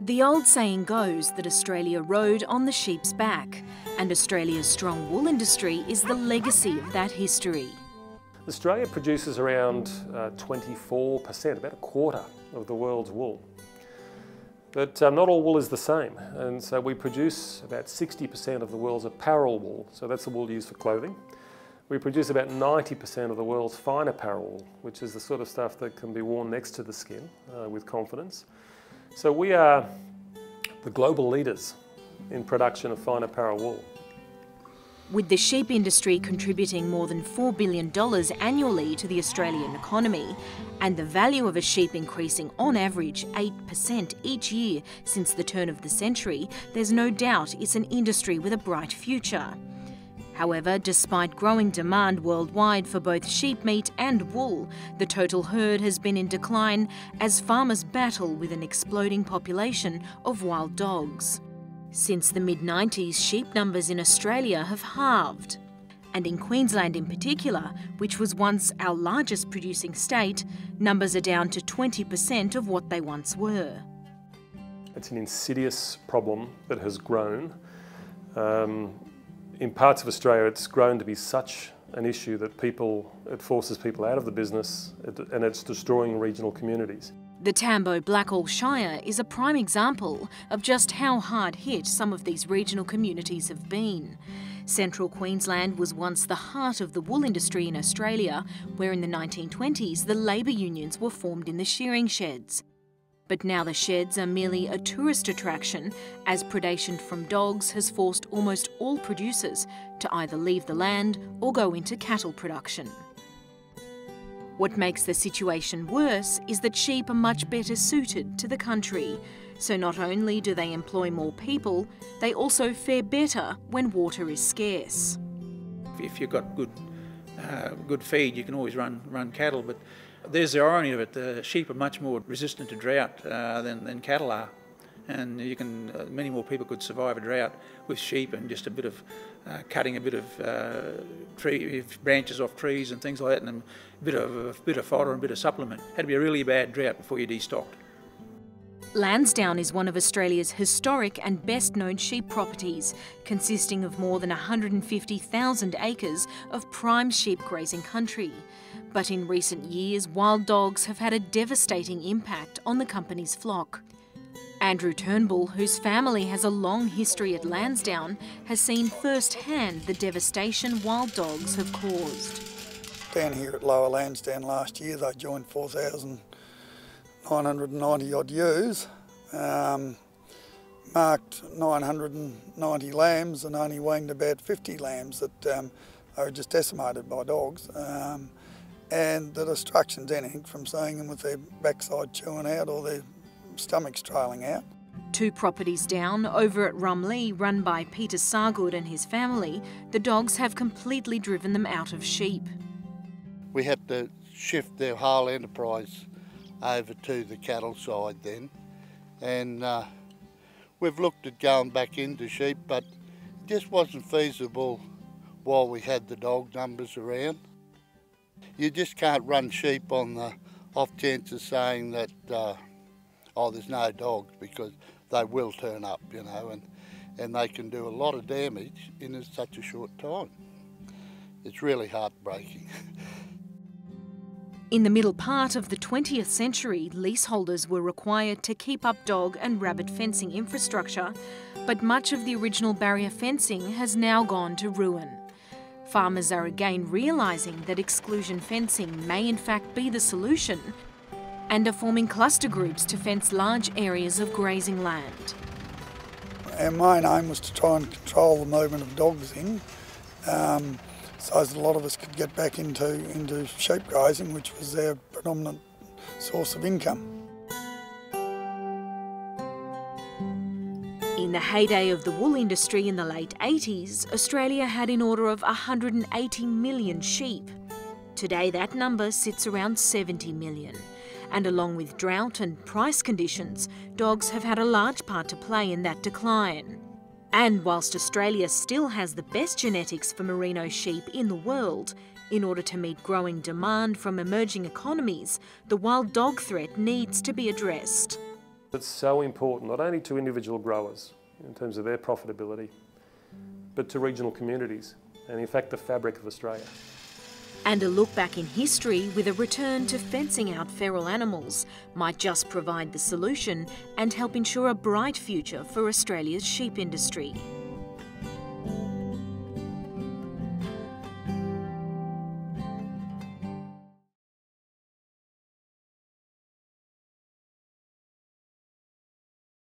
The old saying goes that Australia rode on the sheep's back, and Australia's strong wool industry is the legacy of that history. Australia produces around 24%, about a quarter of the world's wool. But not all wool is the same, and so we produce about 60% of the world's apparel wool, so that's the wool used for clothing. We produce about 90% of the world's fine apparel wool, which is the sort of stuff that can be worn next to the skin with confidence. So we are the global leaders in production of fine apparel wool. With the sheep industry contributing more than $4 billion annually to the Australian economy, and the value of a sheep increasing on average 8% each year since the turn of the century, there's no doubt it's an industry with a bright future. However, despite growing demand worldwide for both sheep meat and wool, the total herd has been in decline as farmers battle with an exploding population of wild dogs. Since the mid-90s, sheep numbers in Australia have halved. And in Queensland in particular, which was once our largest producing state, numbers are down to 20% of what they once were. It's an insidious problem that has grown. In parts of Australia, it's grown to be such an issue that it forces people out of the business and it's destroying regional communities. The Tambo Blackall Shire is a prime example of just how hard hit some of these regional communities have been. Central Queensland was once the heart of the wool industry in Australia, where in the 1920s the labour unions were formed in the shearing sheds. But now the sheds are merely a tourist attraction, as predation from dogs has forced almost all producers to either leave the land or go into cattle production. What makes the situation worse is that sheep are much better suited to the country. So not only do they employ more people, they also fare better when water is scarce. If you've got good feed, you can always run cattle, but there's the irony of it. The sheep are much more resistant to drought than cattle are, and many more people could survive a drought with sheep and just a bit of cutting a bit of branches off trees and things like that, and a bit of fodder and a bit of supplement. Had to be a really bad drought before you destocked. Lansdowne is one of Australia's historic and best-known sheep properties, consisting of more than 150,000 acres of prime sheep grazing country. But in recent years, wild dogs have had a devastating impact on the company's flock. Andrew Turnbull, whose family has a long history at Lansdowne, has seen firsthand the devastation wild dogs have caused. Down here at Lower Lansdowne last year, they joined 4,990 odd ewes, marked 990 lambs and only weaned about 50 lambs that are just decimated by dogs. And the destruction's anything from seeing them with their backside chewing out or their stomachs trailing out. 2 properties down, over at Rumley, run by Peter Sargood and his family, the dogs have completely driven them out of sheep. We had to shift their whole enterprise over to the cattle side then, and we've looked at going back into sheep, but it just wasn't feasible while we had the dog numbers around. You just can't run sheep on the off chance of saying that there's no dogs, because they will turn up, you know, and they can do a lot of damage in such a short time. It's really heartbreaking. In the middle part of the 20th century, leaseholders were required to keep up dog and rabbit fencing infrastructure, but much of the original barrier fencing has now gone to ruin. Farmers are again realising that exclusion fencing may in fact be the solution, and are forming cluster groups to fence large areas of grazing land. Our main aim was to try and control the movement of dogs in, so as a lot of us could get back into sheep grazing, which was their predominant source of income. In the heyday of the wool industry in the late 80s, Australia had in order of 180 million sheep. Today that number sits around 70 million. And along with drought and price conditions, dogs have had a large part to play in that decline. And whilst Australia still has the best genetics for merino sheep in the world, in order to meet growing demand from emerging economies, the wild dog threat needs to be addressed. It's so important, not only to individual growers in terms of their profitability, but to regional communities and in fact the fabric of Australia. And a look back in history with a return to fencing out feral animals might just provide the solution and help ensure a bright future for Australia's sheep industry.